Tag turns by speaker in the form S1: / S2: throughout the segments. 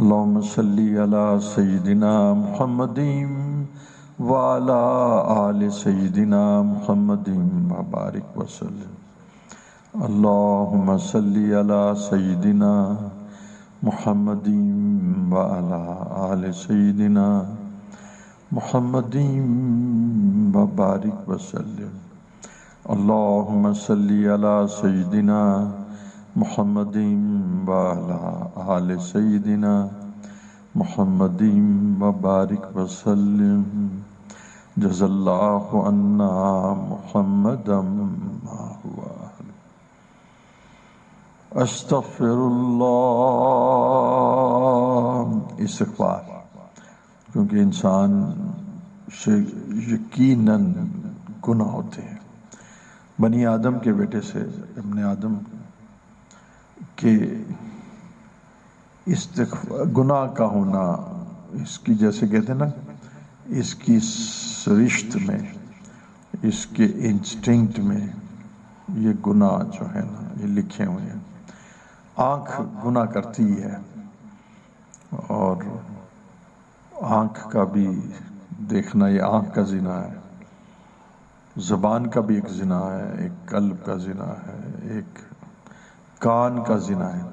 S1: اللهم صل على سيدنا محمد وعلى آل سيدنا محمد وبارك وسلم اللهم صل على سيدنا محمد وعلى آل سيدنا محمد وبارك وسلم اللهم صل على سيدنا محمد وعلى آل سيدنا محمد وبارك وسلم جزا الله عنا محمدا ما هو استغفر اللہ استغفار، کیونکہ انسان سے یقیناً گناہ ہوتے ہیں. بنی آدم کے بیٹے سے ابن آدم کہ گناہ کا ہونا اس کی، جیسے کہتے ہیں نا، اس کی سرشت میں، اس کے انسٹنکٹ میں یہ گناہ جو ہے نا یہ لکھے ہوئے ہیں. آنکھ گناہ کرتی ہے، اور آنکھ کا بھی دیکھنا، یہ آنکھ کا زنا ہے. زبان کا بھی ایک زنا ہے، ایک قلب کا زنا ہے، ایک کان کا زنا ہے.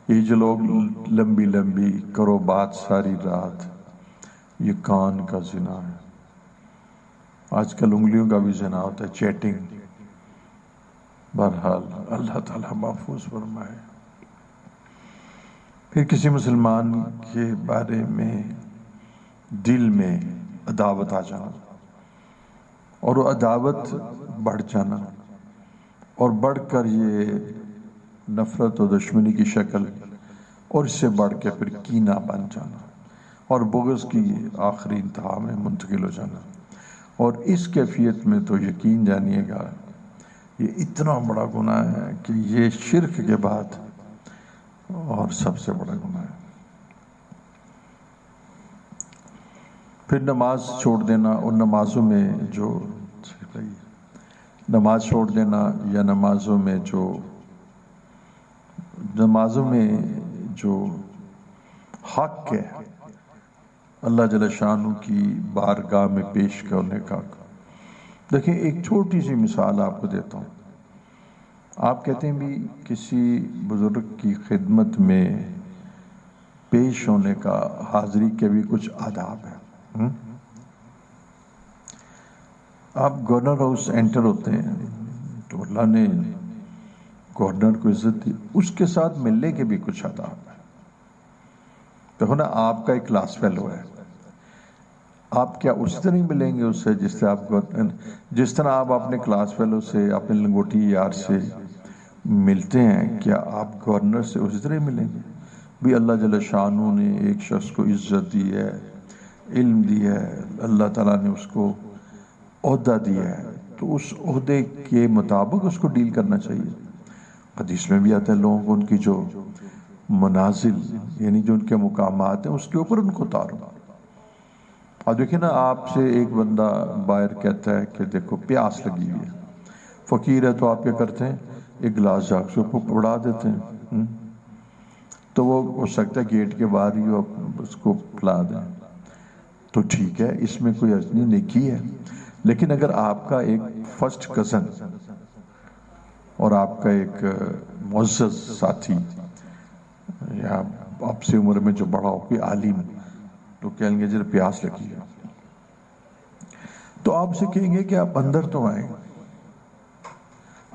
S1: یہ جو لوگ لمبی لمبی کرو بات ساری رات، یہ کان کا زنا ہے. آج کل انگلیوں کا بھی زنا ہوتا ہے، چیٹنگ. بہرحال اللہ تعالیٰ محفوظ فرمائے. پھر کسی مسلمان کے بارے میں دل میں عداوت آ جانا، اور وہ عداوت بڑھ جانا، اور بڑھ کر یہ نفرت و دشمنی کی شکل، اور اس سے بڑھ کے پھر کینہ بن جانا، اور بغض کی آخری انتہا میں منتقل ہو جانا. اور اس کیفیت میں تو یقین جانیے گا یہ اتنا بڑا گناہ ہے کہ یہ شرک کے بعد اور سب سے بڑا گناہ ہے. پھر نماز چھوڑ دینا، اور نمازوں میں جو نماز چھوڑ دینا، یا نمازوں میں جو حق ہے اللہ جل شانہ کی بارگاہ میں پیش کرنے کا. دیکھیں ایک چھوٹی سی مثال آپ کو دیتا ہوں. آپ کہتے ہیں بھی کسی بزرگ کی خدمت میں پیش ہونے کا، حاضری کے بھی کچھ آداب ہیں. آپ گورنر ہاؤس انٹر ہوتے ہیں تو اللہ نے گورنر کو عزت دی، اس کے ساتھ ملنے کے بھی کچھ آداب ہیں. دیکھو نا، آپ کا ایک کلاس فیلو ہے، آپ کیا اس طرح نہیں ملیں گے اس سے جس طرح آپ اپنے کلاس فیلو سے، اپنے لنگوٹی یار سے ملتے ہیں، کیا آپ گورنر سے اسی طرح ملیں گے؟ بھی اللہ جل شانہ نے ایک شخص کو عزت دی ہے، علم دی ہے، اللہ تعالیٰ نے اس کو عہدہ دیا ہے، تو اس عہدے کے مطابق اس کو ڈیل کرنا چاہیے. حدیث میں بھی آتا ہے لوگوں کو ان کی جو منازل، یعنی جو ان کے مقامات ہیں، اس کے اوپر ان کو اتارو. اور دیکھیں نا، آپ سے ایک بندہ باہر کہتا ہے کہ دیکھو پیاس لگی ہوئی ہے، فقیر ہے، تو آپ کیا کرتے ہیں؟ ایک گلاس جا کے اوپر پڑا دیتے ہیں. تو وہ ہو سکتا ہے گیٹ کے باہر ہی اس کو پلا دیں، تو ٹھیک ہے، اس میں کوئی حرج نہیں، نیکی ہے. لیکن اگر آپ کا ایک فرسٹ کزن اور آپ کا ایک معزز ساتھی، یا آپ سے عمر میں جو بڑا ہو، کوئی عالم، تو کہیں گے جب پیاس لگی ہے، تو آپ سے کہیں گے کہ آپ اندر تو آئیں،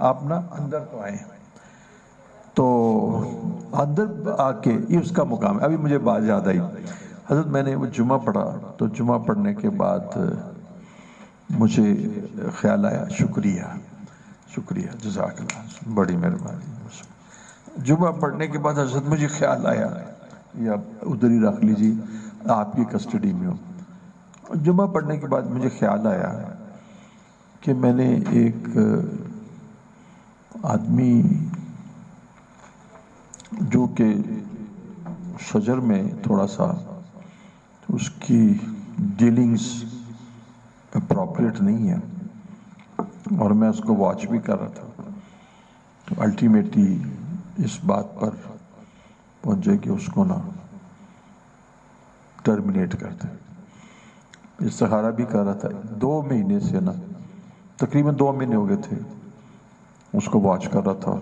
S1: آپ نا اندر تو آئیں. تو اندر آ کے یہ اس کا مقام ہے. ابھی مجھے بات یاد آئی، حضرت میں نے وہ جمعہ پڑھا، تو جمعہ پڑھنے کے بعد مجھے خیال آیا، شکریہ جزاک اللہ، بڑی مہربانی. جمعہ پڑھنے کے بعد حضرت مجھے خیال آیا، یا ادھر ہی رکھ لیجیے، آپ کی کسٹڈی میں ہو. جمعہ پڑھنے کے بعد مجھے خیال آیا کہ میں نے ایک آدمی جو کہ شجر میں تھوڑا سا اس کی ڈیلنگز اپروپریٹ نہیں ہے، اور میں اس کو واچ بھی کر رہا تھا. الٹیمیٹلی اس بات پر پہنچے کہ اس کو نا ٹرمینیٹ کر دیں. استخارہ بھی کر رہا تھا 2 مہینے سے نا، تقریباً 2 مہینے ہو گئے تھے اس کو واچ کر رہا تھا.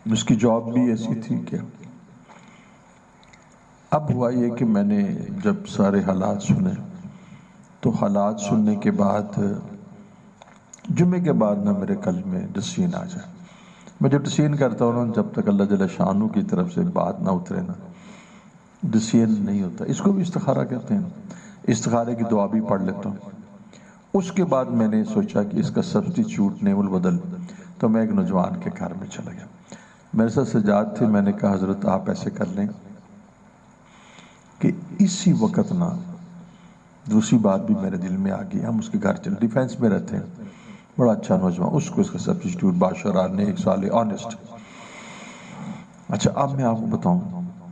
S1: اس کی جاب بھی ایسی تھی کہ اب ہوا یہ کہ میں نے جب سارے حالات سنے تو حالات سننے کے بعد جمعے کے بعد نا میرے قلب میں ڈسین آ جائے. میں جب ڈسین کرتا ہوں نا، جب تک اللہ جل شانہ کی طرف سے بات نہ اترے نا ڈسین نہیں ہوتا. اس کو بھی استخارہ کہتے ہیں. استخارے کی دعا بھی پڑھ لیتا ہوں. اس کے بعد میں نے سوچا کہ اس کا سبسٹیچیوٹ نیم البدل، تو میں ایک نوجوان کے گھر میں چلا گیا. میرے ساتھ سجاد تھے. میں نے کہا حضرت آپ ایسے کر لیں کہ اسی وقت نا دوسری بات بھی میرے دل میں آ گئی. ہم اس کے گھر چلے، ڈیفینس میں رہتے ہیں، بڑا اچھا نوجوان، اس کو اس کا سبسٹیچیوٹ باشرہ نیک صالح آنیسٹ. اچھا اب میں آپ کو بتاؤں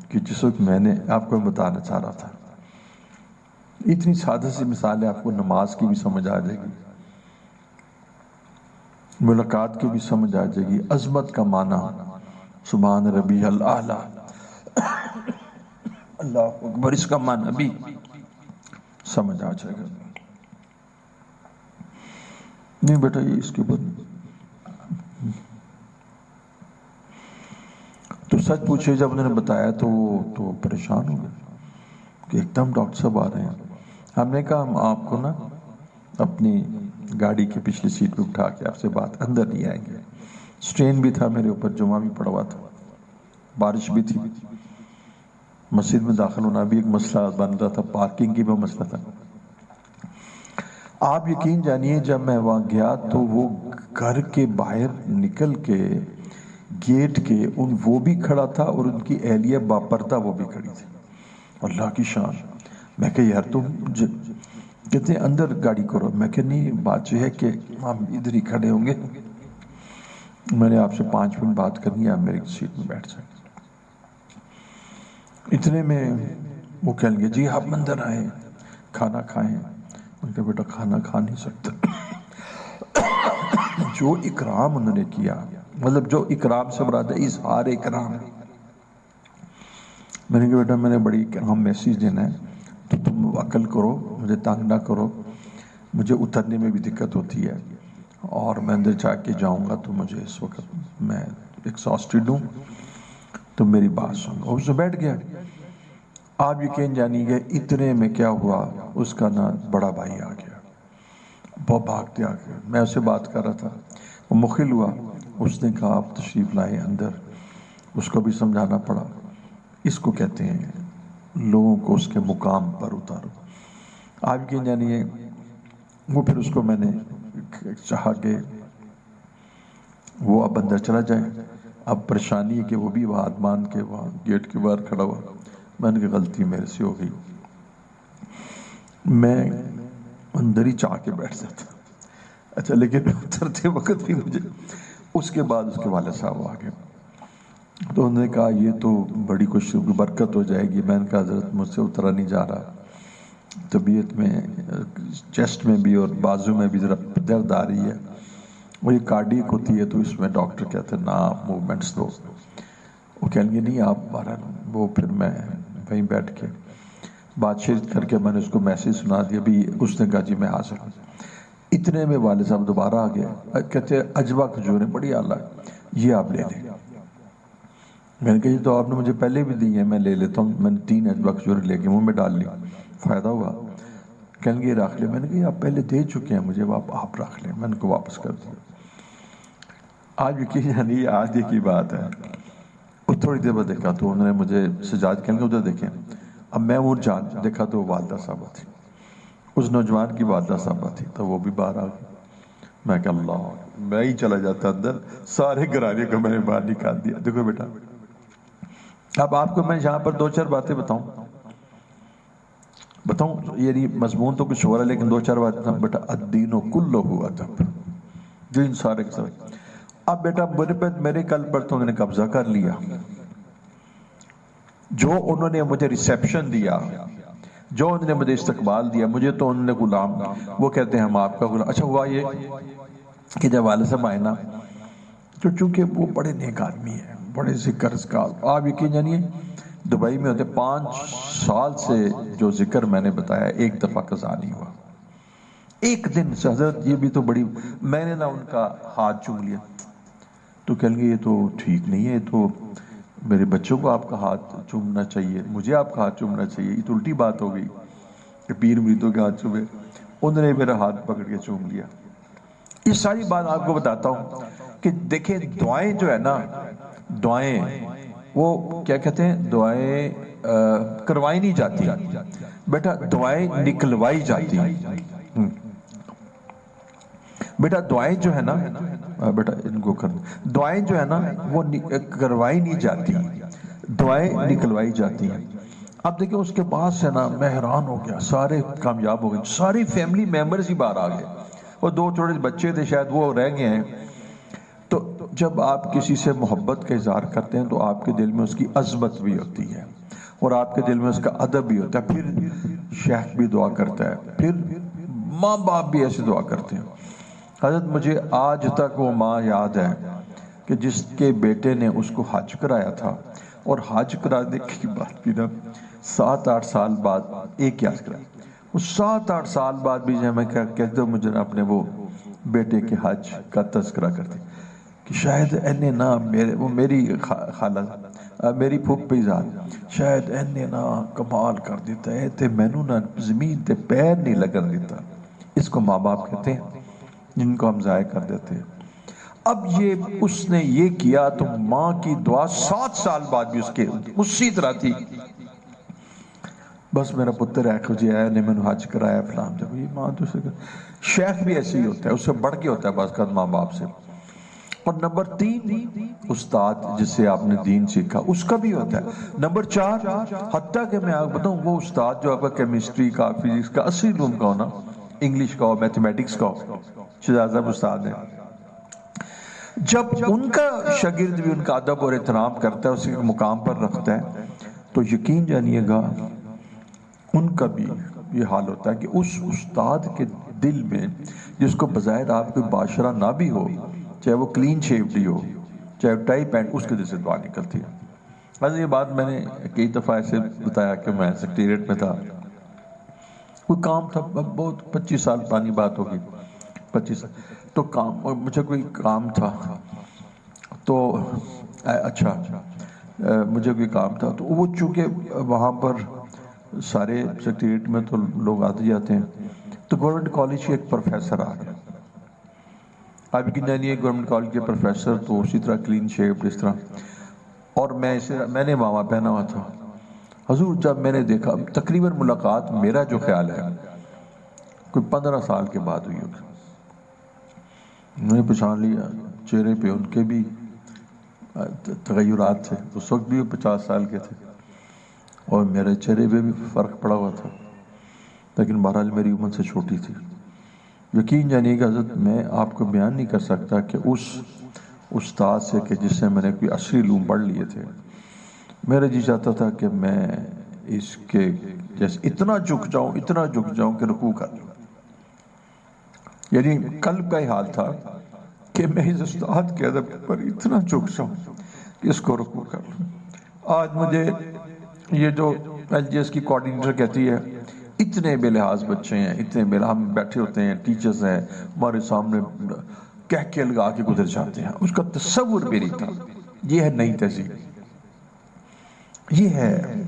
S1: کہ جس وقت میں نے آپ کو بتانا چاہ رہا تھا، اتنی سادہ سی مثال ہے، آپ کو نماز کی بھی سمجھ آ جائے گی، ملاقات کی بھی سمجھ آ جائے گی. عظمت کا معنی سبحان ربی الاعلیٰ، اللہ اکبر، اس کا معنی بھی سمجھ آ جائے گا. نہیں بیٹا یہ اس کے بعد تو سچ پوچھے جب انہوں نے بتایا تو پریشان ہو گئے کہ ایک دم ڈاکٹر صاحب آ رہے ہیں. ہم نے کہا ہم آپ کو نا اپنی گاڑی کی پچھلی سیٹ پہ اٹھا کے آپ سے بات اندر نہیں آئیں گے. سٹرین بھی تھا میرے اوپر، جمعہ بھی پڑا ہوا تھا، بارش بھی تھی، مسجد میں داخل ہونا بھی ایک مسئلہ بن رہا تھا، پارکنگ کی بھی مسئلہ تھا. آپ یقین جانیے جب میں وہاں گیا تو وہ گھر کے باہر نکل کے گیٹ کے وہ بھی کھڑا تھا اور ان کی اہلیہ باپردہ وہ بھی کھڑی تھی. اللہ کی شان. میں کہ یار تم کہتے ہیں اندر گاڑی کرو. میں کہ نہیں، بات یہ ہے کہ ہم ادھر ہی کھڑے ہوں گے، میں نے آپ سے 5 منٹ بات کرنی ہے، آپ میری سیٹ میں بیٹھ جائیں. اتنے میں وہ کہنے لگے جی آپ اندر آئیں، کھانا کھائیں. میں کہا بیٹا کھانا کھا نہیں سکتا. جو اکرام انہوں نے کیا، مطلب جو اکرام سے مراد ہے اظہار اکرام. میں نے کہا بیٹا میں نے بڑی اہم میسیج دینا ہے تو تم عقل کرو، مجھے تنگ نہ کرو، مجھے اترنے میں بھی دقت ہوتی ہے اور میں اندر جا کے جاؤں گا تو مجھے اس وقت میں ایکساسٹڈ ہوں، تو میری بات سن. اور اسے بیٹھ گیا. آپ یقین جانیے اتنے میں کیا ہوا، اس کا نا بڑا بھائی آ گیا، وہ بھاگتے آ گیا. میں اسے بات کر رہا تھا، وہ مخل ہوا. اس نے کہا آپ تشریف لائے اندر. اس کو بھی سمجھانا پڑا. اس کو کہتے ہیں لوگوں کو اس کے مقام پر اتارو. آپ یقین جانیے وہ پھر اس کو میں نے چاہا کہ وہ اب اندر چلا جائے. اب پریشانی ہے کہ وہ بھی ہاتھ باندھ کے وہاں گیٹ کے باہر کھڑا ہوا. میں نے کہا غلطی میرے سے ہو گئی، میں اندر ہی چاہ کے بیٹھ جاتا. اچھا لیکن اترتے وقت بھی مجھے اس کے بعد اس کے والد صاحب آ گئے تو انہوں نے کہا یہ تو بڑی خوشی برکت ہو جائے گی. میں نے کہا حضرت مجھ سے اترا نہیں جا رہا، طبیعت میں چیسٹ میں بھی اور بازو میں بھی ذرا درد آ رہی ہے. وہ یہ کارڈیک ہوتی ہے تو اس میں ڈاکٹر کہتے ہیں نا موومنٹس دو. وہ کہیں گے نہیں آپ بارہ. وہ پھر میں وہیں بیٹھ کے بات چیت کر کے میں نے اس کو میسیج سنا دیا بھی. اس نے کہا جی میں حاضر ہوں. اتنے میں والد صاحب دوبارہ آ گئے، کہتے ہیں اجوا کھجوریں بڑی اعلیٰ، یہ آپ لے لیں. میں نے کہا یہ تو آپ نے مجھے پہلے بھی دی ہیں، میں لے لیتا ہوں. میں نے 3 اجوا کھجوریں لے کے منہ میں ڈال لی، فائدہ ہوا. کہیں گے یہ رکھ لیں. میں نے کہا یہ آپ پہلے دے چکے ہیں مجھے، آپ رکھ لیں. میں نے کو واپس کر دیا. آج یقین یعنی یہ آج کی بات ہے. وہ تھوڑی دیر بعد دیکھا تو انہوں نے مجھے سجاد کہیں گے ادھر دیکھیں. اب میں وہ جان دیکھا تو والدہ صاحبہ تھی، اس نوجوان کی والدہ صاحبہ تھی، تو وہ بھی باہر آ گئی. میں کہا اللہ، میں ہی چلا جاتا اندر، سارے گھرانے کو میں نے باہر نکال دیا. دیکھو بیٹا اب آپ کو میں یہاں پر 2-4 باتیں بتاؤں یعنی مضمون تو کچھ ہو رہا ہے لیکن 2-4 باتیں بتاؤں. بیٹا الدین کلہ ادب، دین سارے کے سارے. اب بیٹا میرے قلب پر تو انہوں نے قبضہ کر لیا. جو انہوں نے مجھے ریسیپشن دیا، جو انہوں نے مجھے استقبال دیا، مجھے تو انہوں نے غلام، وہ کہتے ہیں ہم آپ کا غلام. اچھا ہوا یہ کہ جب والد صاحب آئے نا تو چونکہ وہ بڑے نیک آدمی ہیں، بڑے ذکر کا، آپ یقین جانیے دبئی میں ہوتے 5 سال سے جو ذکر میں نے بتایا ایک دفعہ قضا نہیں ہوا. ایک دن سے حضرت یہ بھی تو بڑی، میں نے نا ان کا ہاتھ چوم لیا تو کہیں گے یہ تو ٹھیک نہیں ہے، تو میرے بچوں کو آپ کا ہاتھ چومنا چاہیے، مجھے آپ کا ہاتھ چومنا چاہیے، یہ تو الٹی بات ہو گئی کہ پیر مریدوں کے ہاتھ چومے. انہوں نے میرا ہاتھ پکڑ کے چوم لیا. یہ ساری بات آپ کو بتاتا ہوں کہ دیکھیں دعائیں جو ہے نا، دعائیں وہ کیا کہتے ہیں، دعائیں کروائی نہیں جاتی بیٹا، دعائیں نکلوائی جاتی. بیٹا دعائیں جو ہے نا، بیٹا ان کو کر، دعائیں جو ہے نا وہ کروائی نہیں جاتی، دعائیں نکلوائی جاتی ہیں. اب دیکھیں اس کے بعد سے نا میں حیران ہو گیا، سارے کامیاب ہو گئے، سارے فیملی میمبرز ہی باہر آ گئے، اور 2 چھوٹے بچے تھے شاید وہ رہ گئے ہیں. تو جب آپ کسی سے محبت کا اظہار کرتے ہیں تو آپ کے دل میں اس کی عظمت بھی ہوتی ہے اور آپ کے دل میں اس کا ادب بھی ہوتا ہے. پھر شیخ بھی دعا کرتا ہے، پھر ماں باپ بھی ایسے دعا کرتے ہیں. حضرت مجھے آج تک وہ ماں یاد ہے کہ جس کے بیٹے نے اس کو حج کرایا تھا، اور حج کرانے کی بات بھی نا 7-8 سال بعد ایک یاد کرا، وہ 7-8 سال بعد بھی جو میں کہتے ہوں مجھے اپنے وہ بیٹے کے حج کا تذکرہ کرتے کہ شاید اینے نا وہ میری خالہ میری پھوپھ پہ ذات، شاید اینے نا کمال کر دیتا ہے تے مینوں نا زمین تے پیر نہیں لگن دیتا. اس کو ماں باپ کہتے ہیں جن کو ہم ضائع کر دیتے ہیں. اب یہ اس نے یہ کیا تو ماں کی دعا 7 سال بعد بھی اس کے اسی طرح تھی. بس میرا پتر ہے جی آیا نے میں نے حج کرایا فلان، جب یہ ماں تو شیخ بھی ایسے ہی ہوتا ہے، اس سے بڑھ کے ہوتا ہے بعض کا ماں باپ سے. اور نمبر 3 استاد جس سے آپ نے دین سیکھا اس کا بھی ہوتا ہے. نمبر 4 حتیٰ کہ میں آپ بتاؤں وہ استاد جو آپ کا کیمسٹری کا فزکس کا اصلی علوم کا ہو نا، انگلش کا ہو میتھمیٹکس کا ہو، شہزاد استاد ہیں، جب ان کا شاگرد بھی ان کا ادب اور احترام کرتا ہے، اسے مقام پر رکھتا ہے، تو یقین جانیے گا ان کا بھی یہ حال ہوتا ہے کہ اس استاد کے دل میں جس کو بظاہر آپ کوئی باشرہ نہ بھی ہو، چاہے وہ کلین شیپڈ ہی ہو، چاہے ٹائی پینٹ، اس کے دل سے دعا نکلتی ہے. بس یہ بات میں نے کئی دفعہ ایسے بتایا کہ میں سیکریٹریٹ میں تھا، کوئی کام تھا، بہت 25 سال پرانی بات ہوگی، 25 سال تو کام، مجھے کوئی کام تھا تو اچھا مجھے کوئی کام تھا تو وہ چونکہ وہاں پر سارے سیکریٹریٹ میں تو لوگ آتے جاتے ہیں، تو گورنمنٹ کالج کے ایک پروفیسر آ گئے. اب یقین جانیے گورنمنٹ کالج کے پروفیسر تو اسی طرح کلین شیپ اس طرح، اور میں نے ماما پہنا ہوا تھا. حضور جب میں نے دیکھا، تقریباً ملاقات میرا جو خیال ہے کوئی 15 سال کے بعد ہوئی ہوگی، میں نے پہچان لیا چہرے پہ ان کے بھی تغیرات تھے، اس وقت بھی وہ 50 سال کے تھے اور میرے چہرے پہ بھی فرق پڑا ہوا تھا، لیکن بہرحال میری عمر سے چھوٹی تھی. یقین جانیے کہ حضرت میں آپ کو بیان نہیں کر سکتا کہ اس استاد سے کہ جس سے میں نے کوئی اصلی علوم پڑھ لیے تھے، میرا جی چاہتا تھا کہ میں اس کے جیسے اتنا جھک جاؤں کہ رکوع کر لوں. یعنی قلب کا ہی حال تھا کہ میں اس استاد کے ادب پر اتنا جھک جاؤں کہ اس کو رکوع کر لوں. آج مجھے یہ جو ایل جی ایس کی کوارڈینیٹر کہتی ہے اتنے بے لحاظ بچے ہیں، اتنے بے لحاظ، ہم بیٹھے ہوتے ہیں، ٹیچرز ہیں ہمارے سامنے کہہ لگا کے گزر جاتے ہیں، اس کا تصور بھی نہیں تھا. یہ ہے نئی تہذیب، یہ ہے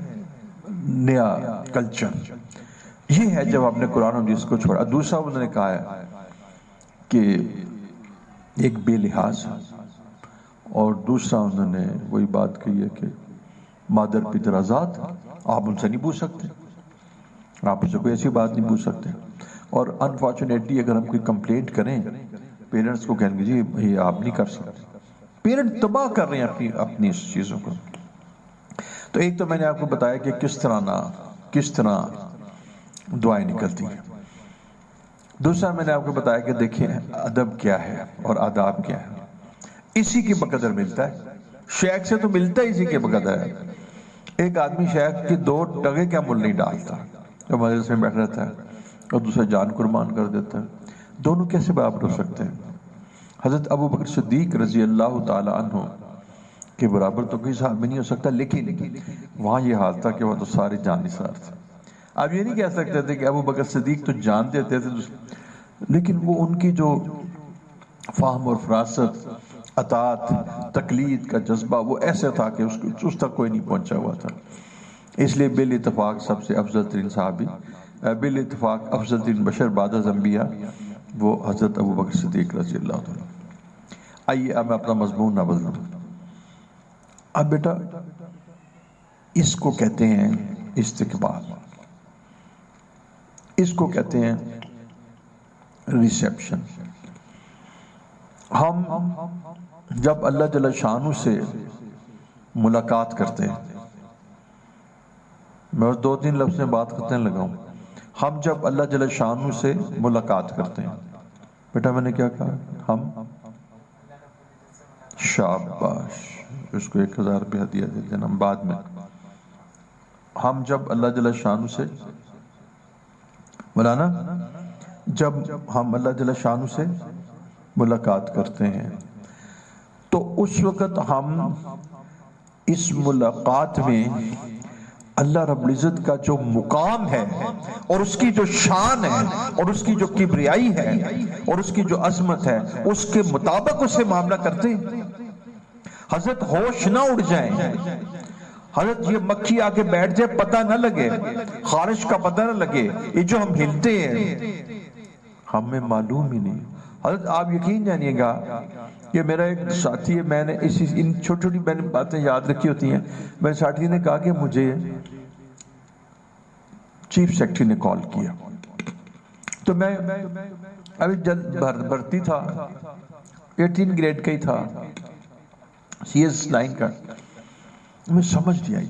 S1: نیا کلچر، یہ ہے جب آپ نے قرآن و حدیث کو چھوڑا. دوسرا انہوں نے کہا ہے کہ ایک بے لحاظ، اور دوسرا انہوں نے وہی بات کہی ہے کہ مادر پتر آزاد، آپ ان سے نہیں پوچھ سکتے، آپ ان سے کوئی ایسی بات نہیں پوچھ سکتے. اور انفارچونیٹلی اگر ہم کوئی کمپلینٹ کریں پیرنٹس کو کہیں گے جی یہ آپ نہیں کر سکتے. پیرنٹ تباہ کر رہے ہیں اپنی اس چیزوں کو. تو ایک تو میں نے آپ کو بتایا کہ کس طرح دعائیں نکلتی ہیں. دوسرا میں نے آپ کو بتایا کہ دیکھیں ادب کیا ہے اور آداب کیا ہے، اسی کے بقدر ملتا ہے. شیخ سے تو ملتا ہی اسی کے بقدر ہے. ایک آدمی شیخ کی 2 ٹگے کیا مول نہیں ڈالتا جو مجلس میں بیٹھ رہتا ہے اور دوسرا جان قربان کر دیتا ہے. دونوں کیسے برابر ہو سکتے ہیں؟ حضرت ابو بکر صدیق رضی اللہ تعالی عنہ کے برابر تو کوئی صحابی نہیں ہو سکتا، لیکن وہاں یہ حال تھا کہ وہ تو سارے جان نثار تھے۔ آپ یہ نہیں کہہ سکتے تھے کہ ابو بکر صدیق تو جان دیتے تھے، لیکن وہ ان کی جو فہم اور فراست، اطاعت، تقلید کا جذبہ وہ ایسا تھا کہ اس تک کوئی نہیں پہنچا ہوا تھا۔ اس لیے بالاتفاق سب سے افضل ترین صحابی، بالاتفاق افضل ترین بشر بعد از انبیاء، وہ حضرت ابو بکر صدیق رضی اللہ عنہ۔ آئیے اب میں اپنا مضمون نہ بدلوں۔ اب بیٹا اس کو کہتے ہیں استقبال، اس کو کہتے ہیں ریسیپشن۔ ہم جب اللہ جل شانہ سے ملاقات کرتے ہیں، میں 2-3 لفظ میں بات کرنے لگا ہوں، ہم جب اللہ جل شانہ سے ملاقات کرتے ہیں، بیٹا میں نے کیا کہا؟ ہم شاباش، اس کو 1000 روپیہ ہدیہ دے دینا بعد میں۔ ہم جب اللہ جل شانہ سے مولانا، جب ہم اللہ جل شانہ سے ملاقات کرتے ہیں تو اس وقت ہم اس ملاقات میں اللہ رب العزت کا جو مقام ہے اور اس کی جو شان ہے اور اس کی جو کبریائی ہے اور اس کی جو عظمت ہے، اس کے مطابق اسے معاملہ کرتے ہیں۔ حضرت ہوش نہ اڑ جائیں، حضرت یہ مکھی آ کے بیٹھ جائے پتہ نہ لگے، خارش کا پتہ نہ لگے، یہ جو ہم ہلتے ہیں ہمیں معلوم ہی نہیں۔ حضرت آپ یقین جانیے گا کہ میرا ایک ساتھی ہے، میں نے ان چھوٹی چھوٹی میں نے باتیں یاد رکھی ہوتی ہیں، میرے ساتھی نے کہا کہ مجھے چیف سیکرٹری نے کال کیا، تو میں ابھی جلد بھرتی تھا، 18 گریڈ کا ہی تھا، CS 9 کا، میں سمجھ نہیں آئی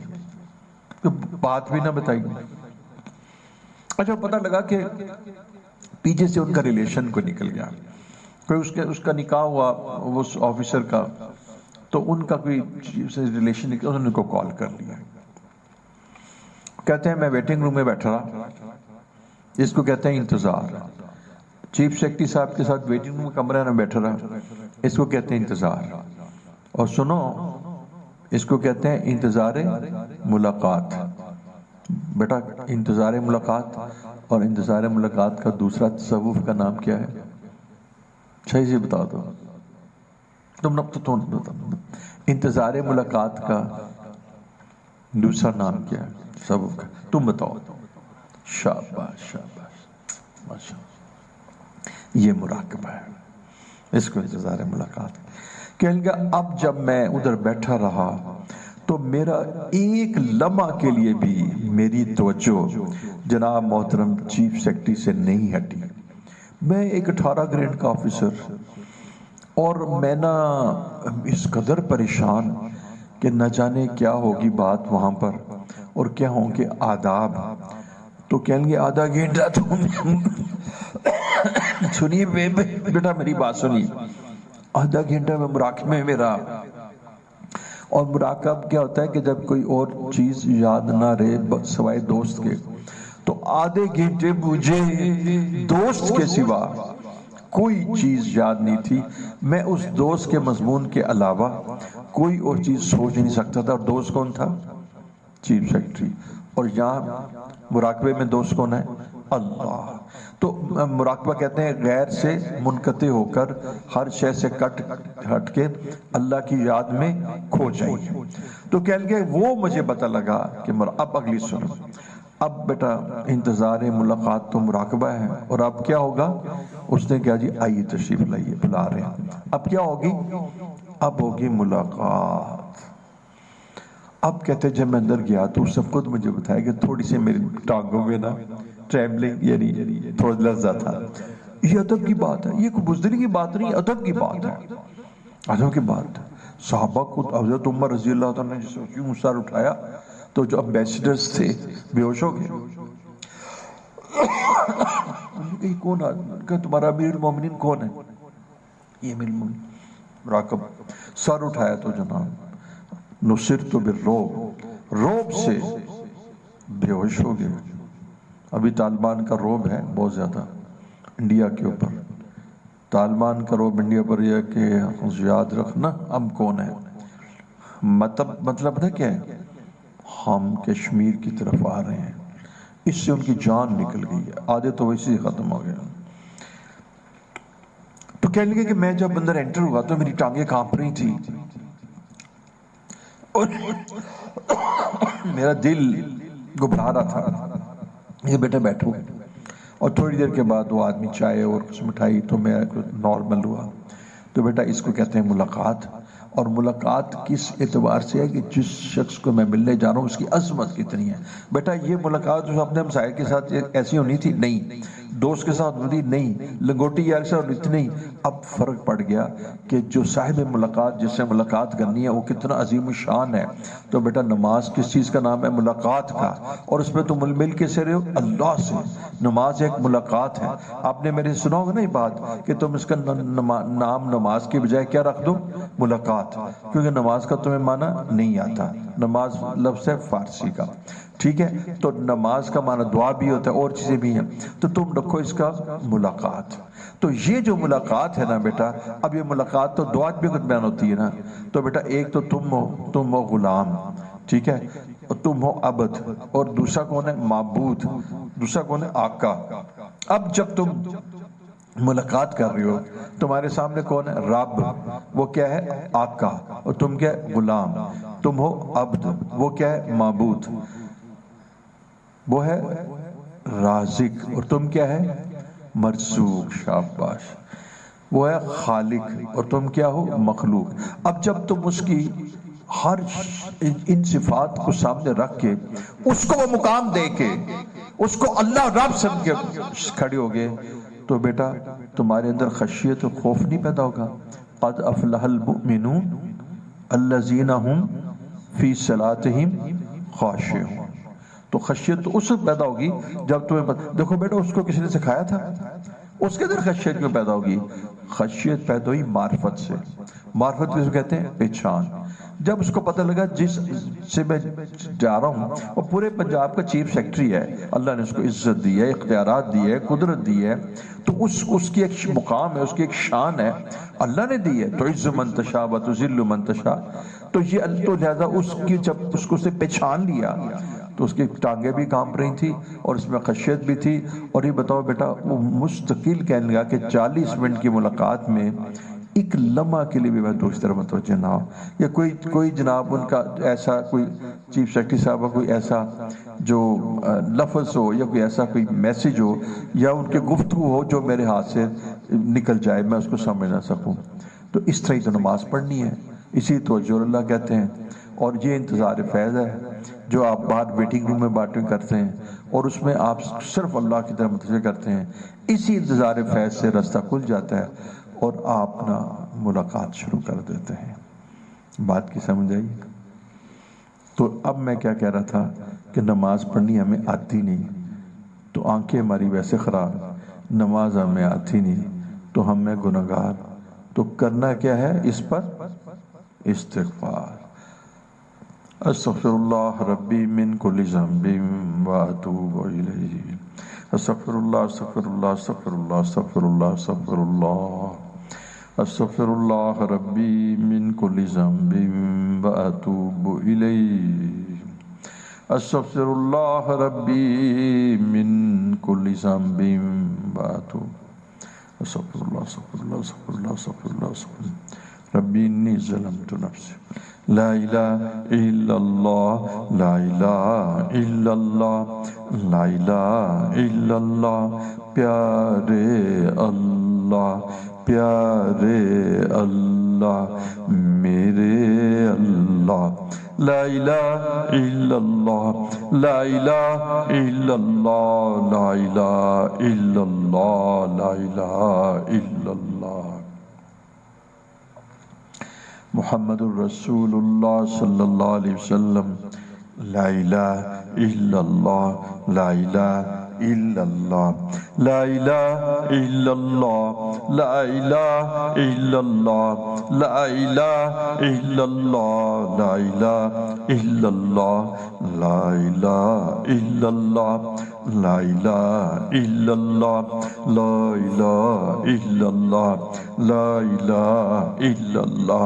S1: تو بات بھی نہ بتائی۔ اچھا پتہ لگا کہ پیچھے سے ان کا ریلیشن کو نکل گیا، کوئی اس کا نکاح ہوا اس آفیسر کا، تو ان کا کوئی ریلیشن نکلا، انہوں نے کو کال کر لیا۔ کہتے ہیں میں ویٹنگ روم میں بیٹھا رہا، اس کو کہتے ہیں انتظار۔ چیف سیکرٹری صاحب کے ساتھ ویٹنگ روم میں کمرے میں بیٹھا رہا، اس کو کہتے ہیں انتظار۔ اور سنو، اس کو کہتے ہیں انتظار ملاقات۔ بیٹا انتظار ملاقات اور انتظار ملاقات کا دوسرا تصوف کا نام کیا ہے؟ صحیح سے بتا دو، تم بتا۔ انتظار ملاقات کا دوسرا نام کیا ہے تصوف کا؟ تم بتاؤ۔ شاباش شاباش، ماشاءاللہ، یہ مراقبہ ہے، اس کو انتظار ملاقات کہیں گے۔ اب جب میں ادھر بیٹھا رہا تو میرا ایک لمحہ کے لیے بھی میری توجہ جناب محترم چیف سیکرٹری سے نہیں ہٹی۔ میں ایک 18 گریڈ کا آفیسر، اور میں نا اس قدر پریشان کہ نہ جانے کیا ہوگی بات وہاں پر اور کیا ہوں گے آداب۔ تو کہیں گے آدھا گھنٹہ تم سنیے بیٹا میری بات سنیے، آدھا گھنٹہ میں مراقبے میں رہا۔ اور مراقب کیا ہوتا ہے کہ جب کوئی اور چیز یاد نہ رہے سوائے دوست کے، تو آدھے گھنٹے مجھے دوست کے سوا کوئی چیز یاد نہیں تھی۔ میں اس دوست کے مضمون کے علاوہ کوئی اور چیز سوچ نہیں سکتا تھا، اور دوست کون تھا؟ Chief secretary. اور یہاں مراقبے میں دوست کون ہے؟ اللہ۔ تو مراقبہ کہتے ہیں غیر سے منقطع ہو کر، ہر شے سے ہٹ کے اللہ کی یاد میں کھو جائیے۔ تو کہیں گے وہ مجھے پتہ لگا کہ اب اگلی سنو، اب بیٹا انتظار ملاقات تو مراقبہ ہے، اور اب کیا ہوگا؟ اس نے کہا جی آئیے تشریف لائیے، بلا رہے ہیں۔ اب کیا ہوگی؟ اب ہوگی ملاقات۔ اب کہتے جب میں اندر گیا تو اس نے خود مجھے بتایا کہ تھوڑی سی میری ٹانگوں میں نا ٹریملنگ، یعنی تھوڑا لرزہ تھا۔ یہ ادب کی بات ہے، یہ کوئی بزدلی کی بات نہیں، ادب کی بات ہے، ادب کی بات ہے۔ صحابہ کو حضرت عمر رضی اللہ عنہ نے جسے کیوں سر اٹھایا تو جو امبیسڈرز تھے بے ہوش ہو گئے۔ کہ کون آدمی؟ کہ تمہارا امیر المومنین کون ہے؟ یہ امیر المومنین۔ مراقب سر اٹھایا تو جناب نصرت بالرعب، رعب سے بے ہوش ہو گئے۔ ابھی طالبان کا رعب ہے بہت زیادہ انڈیا کے اوپر، طالبان کا رعب انڈیا پر یہ کہ یاد رکھنا ہم کون ہیں، مطلب ہے کیا ہے؟ ہم کشمیر کی طرف آ رہے ہیں، اس سے ان کی جان نکل گئی ہے، آدھے تو ویسے ہی ختم ہو گیا۔ تو کہنے لگے کہ میں جب اندر انٹر ہوا تو میری ٹانگیں کانپ رہی تھی اور میرا دل گھبرا رہا تھا۔ یہ بیٹا بیٹھو، اور تھوڑی دیر کے بعد وہ آدمی چائے اور کچھ مٹھائی، تو میں نارمل ہوا۔ تو بیٹا اس کو کہتے ہیں ملاقات، اور ملاقات کس اعتبار سے ہے کہ جس شخص کو میں ملنے جا رہا ہوں اس کی عظمت کتنی ہے۔ بیٹا یہ ملاقات جو اپنے ہمسائے کے ساتھ ایسی ہونی تھی؟ نہیں۔ دوست کے ساتھ ہونی؟ نہیں۔ لنگوٹی یار سے ہونی تھی؟ نہیں۔ اب فرق پڑ گیا کہ جو صاحب ملاقات جس سے ملاقات کرنی ہے وہ کتنا عظیم الشان ہے۔ تو بیٹا نماز کس چیز کا نام ہے؟ ملاقات کا، اور اس میں تم مل کے سے رہے ہو اللہ سے۔ نماز ایک ملاقات ہے۔ آپ نے میرے سنا ہوگا نا یہ بات کہ تم اس کا نام نماز کی بجائے کیا رکھ دو؟ ملاقات، کیونکہ نماز کا تمہیں معنی نہیں آتا، نماز لفظ ہے فارسی کا، ٹھیک ہے؟ تو نماز کا معنی دعا بھی ہوتا ہے اور چیزیں بھی ہیں، تو تم رکھو اس کا ملاقات۔ تو یہ جو ملاقات ہے نا بیٹا، اب یہ ملاقات تو دعات بھی کچھ بیان ہوتی ہے نا، تو بیٹا ایک تو تم ہو غلام، ٹھیک ہے، اور تم ہو عبد، اور دوسرا کون ہے؟ معبود، دوسرا کون ہے؟ آقا۔ اب جب تم ملاقات کر رہے ہو، تمہارے سامنے کون ہے؟ رب، وہ کیا ہے؟ آقا، اور تم کیا ہے؟ غلام۔ تم ہو عبد، وہ کیا ہے؟ معبود، وہ ہے رازق، اور تم کیا ہے؟ مرزوق، شاباش، وہ ہے خالق، اور تم کیا ہو؟ مخلوق۔ اب جب تم اس کی ہر ان صفات کو سامنے رکھ کے اس کو وہ مقام دے کے اس کو اللہ رب سمجھ کے کھڑے ہوگے، تو بیٹا تمہارے اندر خشیت و خوف نہیں پیدا ہوگا؟ قد افلح المؤمنون الذین هم فی صلاتهم خاشعون۔ تو خشیت تو اس وقت پیدا ہوگی جب تمہیں دیکھو بیٹا اس کو کسی نے سکھایا تھا، اس کے اندر خشیت کیوں پیدا ہوگی؟ خشیت پیدا ہوئی معرفت سے۔ معرفت کس کو کہتے ہیں؟ پہچان۔ جب اس کو پتہ لگا جس سے میں جا رہا ہوں وہ پورے پنجاب کا چیف سیکٹری ہے، اللہ نے اس کو عزت دی ہے، اختیارات دی ہے، قدرت دی ہے، تو اس کی ایک مقام ہے، اس کی ایک شان ہے، اللہ نے دی ہے، تو عز من تشاء و تذل من تشاء۔ تو یہ تو لہذا اس کی جب اس کو سے پہچان لیا تو اس کی ٹانگیں بھی کانپ رہی تھی اور اس میں خشیت بھی تھی۔ اور یہ بتاؤ بیٹا وہ مستقل کہنے لگا کہ 40 منٹ کی ملاقات میں ایک لمحہ کے لیے بھی میں دوسری طرف متوجہ نہ ہو، یا کوئی جناب ان کا ایسا کوئی چیف سیکرٹری صاحب کا کوئی ایسا جو لفظ ہو یا کوئی ایسا کوئی میسج ہو یا ان کے گفتگو ہو جو میرے ہاتھ سے نکل جائے میں اس کو سمجھ نہ سکوں۔ تو اس طرح ہی تو نماز پڑھنی ہے، اسی توجہ اللہ کہتے ہیں۔ اور یہ انتظار فیض ہے جو آپ باہر ویٹنگ روم میں باتیں کرتے ہیں اور اس میں آپ صرف اللہ کی طرف متوجہ کرتے ہیں، اسی انتظار فیض سے رستہ کھل جاتا ہے اور آپ اپنا ملاقات شروع کر دیتے ہیں۔ بات کی سمجھ آئی؟ تو اب میں کیا کہہ رہا تھا کہ نماز پڑھنی ہمیں آتی نہیں تو آنکھیں ہماری ویسے خراب، نماز ہمیں آتی نہیں تو ہم میں گناہگار، تو کرنا کیا ہے؟ اس پر استغفار۔ استغفر اللہ ربی من کل ذنب واتوب الیہ، استغفر اللہ استغفر اللہ استغفر اللہ استغفر اللہ استغفر اللہ، استغفر اللہ ربی من کل ذنب واتوب الیہ، استغفر اللہ ربی من کل ذنب واتوب، استغفر اللہ استغفر اللہ استغفر اللہ استغفر اللہ استغفر اللہ، ربی انی ظلمت نفسی، لا الہ الا اللہ، لا الہ الا اللہ، لا الہ الا اللہ، پیارے اللہ پیارے اللہ میرے اللہ، لا الہ الا اللہ، لا الہ الا اللہ، لا الہ الا اللہ، لا الہ الا اللہ، محمد الرسول اللہ صلی اللہ علیہ وسلم، لا الہ الا اللہ، لا الہ الا اللہ، لا الہ الا اللہ، لا الہ الا اللہ، لا الہ الا اللہ، لا الہ الا اللہ، لا الہ الا اللہ، لا الہ الا اللہ، لا الہ الا اللہ، لا الہ الا اللہ،